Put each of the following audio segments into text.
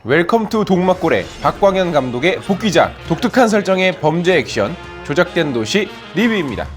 웰컴 투 동막골의 박광현 감독의 복귀작, 독특한 설정의 범죄 액션, 조작된 도시 리뷰입니다.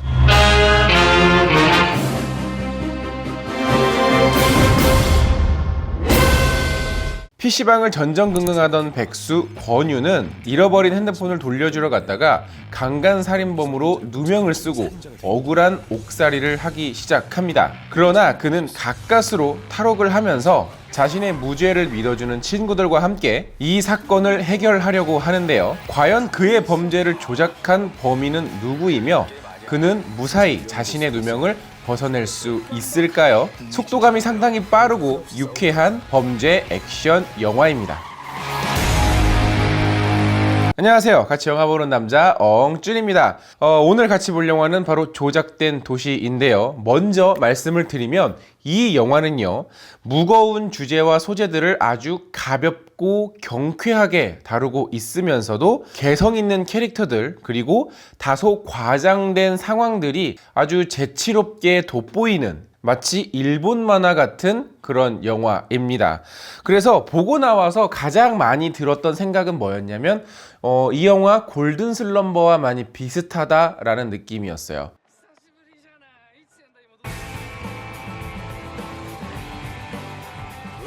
PC방을 전전긍긍하던 백수 권유는 잃어버린 핸드폰을 돌려주러 갔다가 강간살인범으로 누명을 쓰고 억울한 옥살이를 하기 시작합니다. 그러나 그는 가까스로 탈옥을 하면서 자신의 무죄를 믿어주는 친구들과 함께 이 사건을 해결하려고 하는데요. 과연 그의 범죄를 조작한 범인은 누구이며 그는 무사히 자신의 누명을 벗어낼 수 있을까요? 속도감이 상당히 빠르고 유쾌한 범죄 액션 영화입니다. 안녕하세요. 같이 영화 보는 남자 엉준입니다. 오늘 같이 볼 영화는 바로 조작된 도시인데요. 먼저 말씀을 드리면 이 영화는요, 무거운 주제와 소재들을 아주 가볍고 경쾌하게 다루고 있으면서도 개성 있는 캐릭터들, 그리고 다소 과장된 상황들이 아주 재치롭게 돋보이는, 마치 일본 만화 같은 그런 영화입니다. 그래서 보고 나와서 가장 많이 들었던 생각은 뭐였냐면 이 영화 골든 슬럼버와 많이 비슷하다라는 느낌이었어요.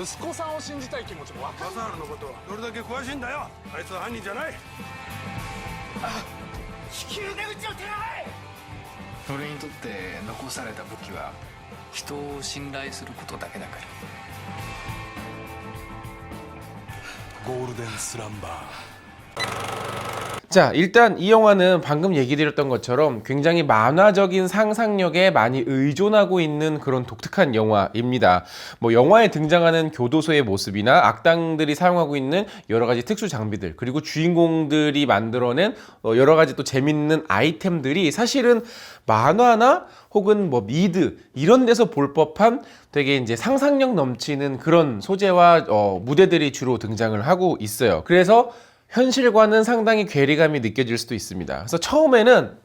息子さんを信じたい気持ちも分かる。マサールのことどれだけ詳しいんだよ。あいつは犯人じゃない。引き腕口を手配。俺にとって残された武器は人を信頼することだけだから。ゴールデンスランバー。 자, 일단 이 영화는 방금 얘기 드렸던 것처럼 굉장히 만화적인 상상력에 많이 의존하고 있는 그런 독특한 영화입니다. 뭐 영화에 등장하는 교도소의 모습이나 악당들이 사용하고 있는 여러 가지 특수 장비들, 그리고 주인공들이 만들어낸 여러 가지 또 재밌는 아이템들이 사실은 만화나 혹은 뭐 미드 이런 데서 볼 법한 되게 이제 상상력 넘치는 그런 소재와 무대들이 주로 등장을 하고 있어요. 그래서 현실과는 상당히 괴리감이 느껴질 수도 있습니다. 그래서 처음에는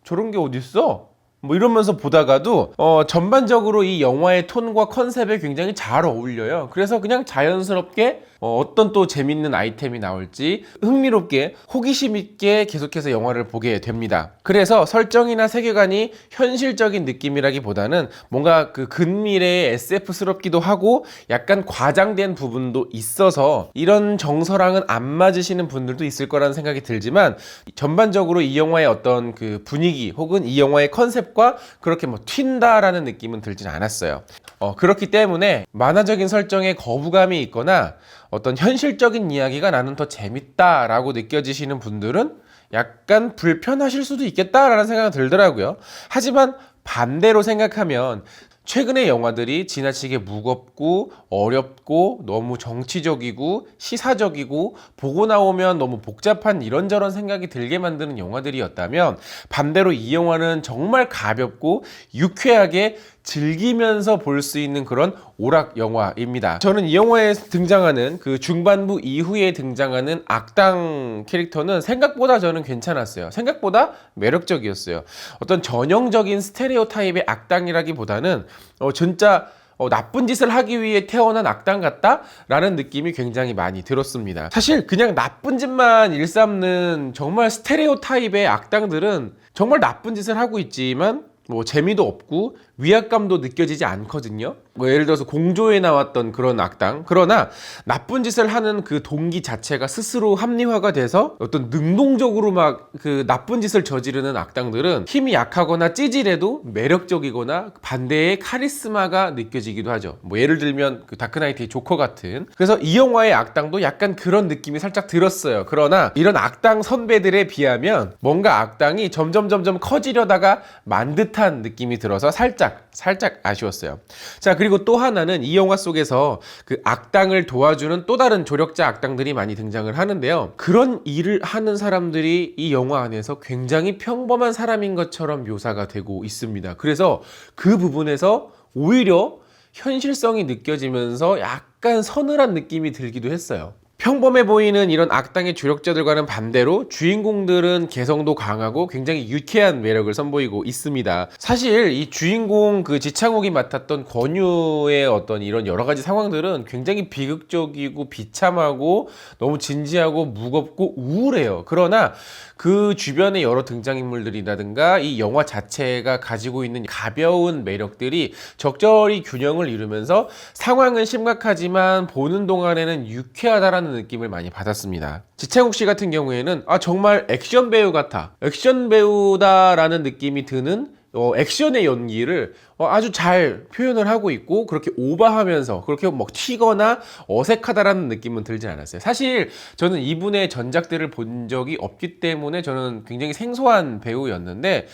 저런 게 어딨어? 뭐 이러면서 보다가도 전반적으로 이 영화의 톤과 컨셉에 굉장히 잘 어울려요. 그래서 그냥 자연스럽게 어떤 또 재밌는 아이템이 나올지 흥미롭게 호기심 있게 계속해서 영화를 보게 됩니다. 그래서 설정이나 세계관이 현실적인 느낌이라기보다는 뭔가 그 근미래의 SF스럽기도 하고 약간 과장된 부분도 있어서 이런 정서랑은 안 맞으시는 분들도 있을 거라는 생각이 들지만, 전반적으로 이 영화의 어떤 그 분위기 혹은 이 영화의 컨셉과 그렇게 뭐 튄다라는 느낌은 들진 않았어요. 그렇기 때문에 만화적인 설정에 거부감이 있거나 어떤 현실적인 이야기가 나는 더 재밌다라고 느껴지시는 분들은 약간 불편하실 수도 있겠다라는 생각이 들더라고요. 하지만 반대로 생각하면 최근의 영화들이 지나치게 무겁고 어렵고 너무 정치적이고 시사적이고 보고 나오면 너무 복잡한 이런저런 생각이 들게 만드는 영화들이었다면, 반대로 이 영화는 정말 가볍고 유쾌하게 즐기면서 볼 수 있는 그런 오락 영화입니다. 저는 이 영화에 등장하는 그 중반부 이후에 등장하는 악당 캐릭터는 생각보다 저는 괜찮았어요. 생각보다 매력적이었어요. 어떤 전형적인 스테레오 타입의 악당이라기보다는 진짜 나쁜 짓을 하기 위해 태어난 악당 같다라는 느낌이 굉장히 많이 들었습니다. 사실 그냥 나쁜 짓만 일삼는 정말 스테레오 타입의 악당들은 정말 나쁜 짓을 하고 있지만 뭐 재미도 없고 위압감도 느껴지지 않거든요. 뭐 예를 들어서 공조에 나왔던 그런 악당, 그러나 나쁜 짓을 하는 그 동기 자체가 스스로 합리화가 돼서 어떤 능동적으로 막 그 나쁜 짓을 저지르는 악당들은 힘이 약하거나 찌질해도 매력적이거나 반대의 카리스마가 느껴지기도 하죠. 뭐 예를 들면 그 다크나이트의 조커 같은. 그래서 이 영화의 악당도 약간 그런 느낌이 살짝 들었어요. 그러나 이런 악당 선배들에 비하면 뭔가 악당이 점점 커지려다가 만 듯한 느낌이 들어서 살짝 아쉬웠어요. 자, 그리고 또 하나는 이 영화 속에서 그 악당을 도와주는 또 다른 조력자 악당들이 많이 등장을 하는데요. 그런 일을 하는 사람들이 이 영화 안에서 굉장히 평범한 사람인 것처럼 묘사가 되고 있습니다. 그래서 그 부분에서 오히려 현실성이 느껴지면서 약간 서늘한 느낌이 들기도 했어요. 평범해 보이는 이런 악당의 주력자들과는 반대로 주인공들은 개성도 강하고 굉장히 유쾌한 매력을 선보이고 있습니다. 사실 이 주인공 그 지창욱이 맡았던 권유의 어떤 이런 여러 가지 상황들은 굉장히 비극적이고 비참하고 너무 진지하고 무겁고 우울해요. 그러나 그 주변의 여러 등장인물들이라든가 이 영화 자체가 가지고 있는 가벼운 매력들이 적절히 균형을 이루면서 상황은 심각하지만 보는 동안에는 유쾌하다라는 느낌을 많이 받았습니다. 지창욱 씨 같은 경우에는 정말 액션 배우 같아, 액션 배우다라는 느낌이 드는 액션의 연기를 아주 잘 표현을 하고 있고 그렇게 오버하면서 그렇게 막 튀거나 어색하다라는 느낌은 들지 않았어요. 사실 저는 이분의 전작들을 본 적이 없기 때문에 저는 굉장히 생소한 배우였는데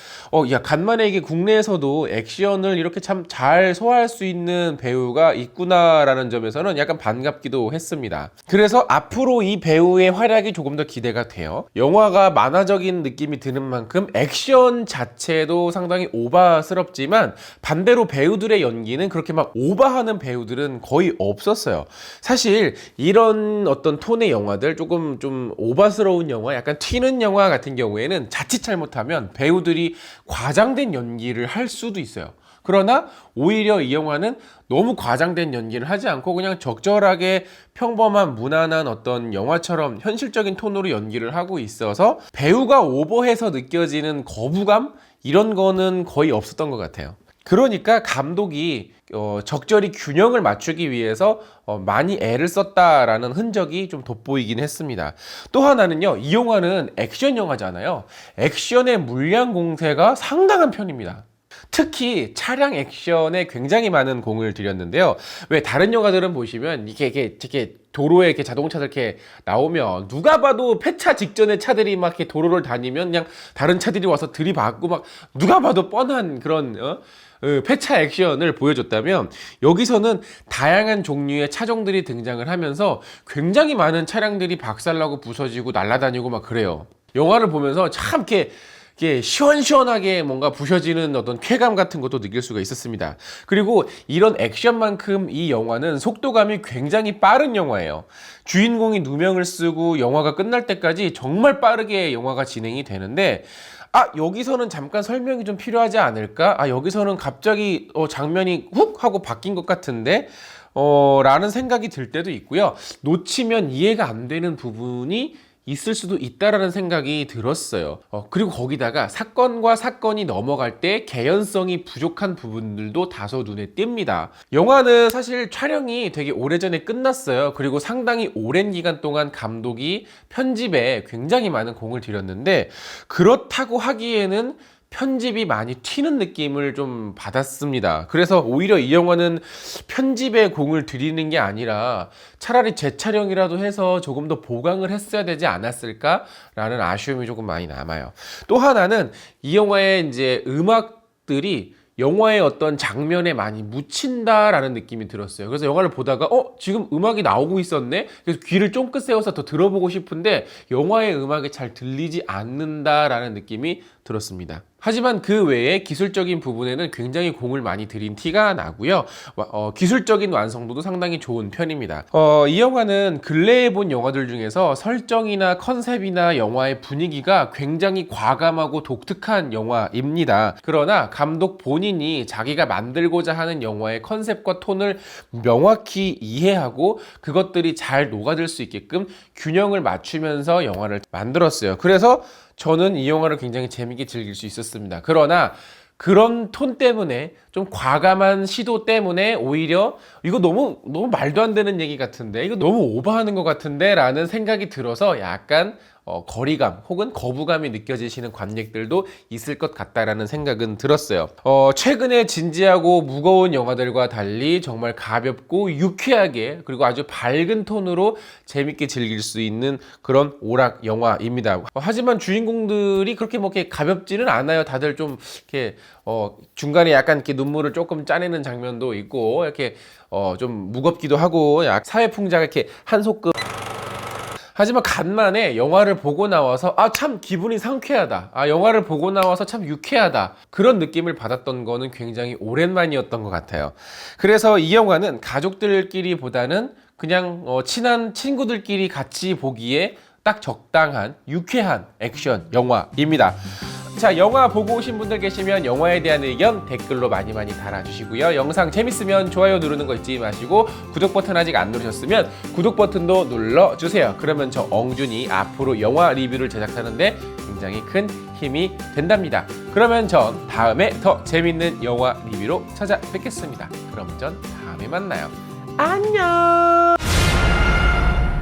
간만에 이게 국내에서도 액션을 이렇게 참 잘 소화할 수 있는 배우가 있구나라는 점에서는 약간 반갑기도 했습니다. 그래서 앞으로 이 배우의 활약이 조금 더 기대가 돼요. 영화가 만화적인 느낌이 드는 만큼 액션 자체도 상당히 오바스럽지만 반대로 배우들의 연기는 그렇게 막 오버하는 배우들은 거의 없었어요. 사실 이런 어떤 톤의 영화들, 조금 좀 오버스러운 영화, 약간 튀는 영화 같은 경우에는 자칫 잘못하면 배우들이 과장된 연기를 할 수도 있어요. 그러나 오히려 이 영화는 너무 과장된 연기를 하지 않고 그냥 적절하게 평범한 무난한 어떤 영화처럼 현실적인 톤으로 연기를 하고 있어서 배우가 오버해서 느껴지는 거부감? 이런 거는 거의 없었던 것 같아요. 그러니까 감독이 적절히 균형을 맞추기 위해서 많이 애를 썼다라는 흔적이 좀 돋보이긴 했습니다. 또 하나는요, 이 영화는 액션 영화잖아요. 액션의 물량 공세가 상당한 편입니다. 특히 차량 액션에 굉장히 많은 공을 들였는데요. 왜 다른 영화들은 보시면 이렇게 도로에 이렇게 자동차들 이렇게 나오면 누가 봐도 폐차 직전에 차들이 막 이렇게 도로를 다니면 그냥 다른 차들이 와서 들이받고 막 누가 봐도 뻔한 그런 폐차 액션을 보여줬다면 여기서는 다양한 종류의 차종들이 등장을 하면서 굉장히 많은 차량들이 박살나고 부서지고 날아다니고 막 그래요. 영화를 보면서 참 이렇게 시원시원하게 뭔가 부셔지는 어떤 쾌감 같은 것도 느낄 수가 있었습니다. 그리고 이런 액션만큼 이 영화는 속도감이 굉장히 빠른 영화예요. 주인공이 누명을 쓰고 영화가 끝날 때까지 정말 빠르게 영화가 진행이 되는데 여기서는 잠깐 설명이 좀 필요하지 않을까? 여기서는 갑자기 장면이 훅 하고 바뀐 것 같은데? 라는 생각이 들 때도 있고요. 놓치면 이해가 안 되는 부분이 있을 수도 있다라는 생각이 들었어요. 그리고 거기다가 사건과 사건이 넘어갈 때 개연성이 부족한 부분들도 다소 눈에 띕니다. 영화는 사실 촬영이 되게 오래전에 끝났어요. 그리고 상당히 오랜 기간 동안 감독이 편집에 굉장히 많은 공을 들였는데 그렇다고 하기에는 편집이 많이 튀는 느낌을 좀 받았습니다. 그래서 오히려 이 영화는 편집에 공을 들이는 게 아니라 차라리 재촬영이라도 해서 조금 더 보강을 했어야 되지 않았을까라는 아쉬움이 조금 많이 남아요. 또 하나는 이 영화의 이제 음악들이 영화의 어떤 장면에 많이 묻힌다라는 느낌이 들었어요. 그래서 영화를 보다가 지금 음악이 나오고 있었네? 그래서 귀를 쫑긋 세워서 더 들어보고 싶은데 영화의 음악이 잘 들리지 않는다라는 느낌이 들었습니다. 하지만 그 외에 기술적인 부분에는 굉장히 공을 많이 들인 티가 나고요. 기술적인 완성도도 상당히 좋은 편입니다. 이 영화는 근래에 본 영화들 중에서 설정이나 컨셉이나 영화의 분위기가 굉장히 과감하고 독특한 영화입니다. 그러나 감독 본인이 자기가 만들고자 하는 영화의 컨셉과 톤을 명확히 이해하고 그것들이 잘 녹아들 수 있게끔 균형을 맞추면서 영화를 만들었어요. 그래서 저는 이 영화를 굉장히 재밌게 즐길 수 있었습니다. 그러나 그런 톤 때문에 좀 과감한 시도 때문에 오히려 이거 너무 말도 안 되는 얘기 같은데 이거 너무 오버하는 것 같은데 라는 생각이 들어서 약간 거리감 혹은 거부감이 느껴지시는 관객들도 있을 것 같다라는 생각은 들었어요. 최근에 진지하고 무거운 영화들과 달리 정말 가볍고 유쾌하게 그리고 아주 밝은 톤으로 재밌게 즐길 수 있는 그런 오락 영화입니다. 하지만 주인공들이 그렇게 뭐 이렇게 가볍지는 않아요. 다들 좀 이렇게 중간에 약간 이렇게 눈물을 조금 짜내는 장면도 있고 이렇게 좀 무겁기도 하고 사회풍자가 이렇게 한 소끔. 하지만 간만에 영화를 보고 나와서 참 기분이 상쾌하다. 영화를 보고 나와서 참 유쾌하다. 그런 느낌을 받았던 거는 굉장히 오랜만이었던 것 같아요. 그래서 이 영화는 가족들끼리 보다는 그냥 친한 친구들끼리 같이 보기에 딱 적당한 유쾌한 액션 영화입니다. 자, 영화 보고 오신 분들 계시면 영화에 대한 의견 댓글로 많이 달아주시고요. 영상 재밌으면 좋아요 누르는 거 잊지 마시고 구독 버튼 아직 안 누르셨으면 구독 버튼도 눌러주세요. 그러면 저 엉준이 앞으로 영화 리뷰를 제작하는데 굉장히 큰 힘이 된답니다. 그러면 전 다음에 더 재밌는 영화 리뷰로 찾아뵙겠습니다. 그럼 전 다음에 만나요. 안녕.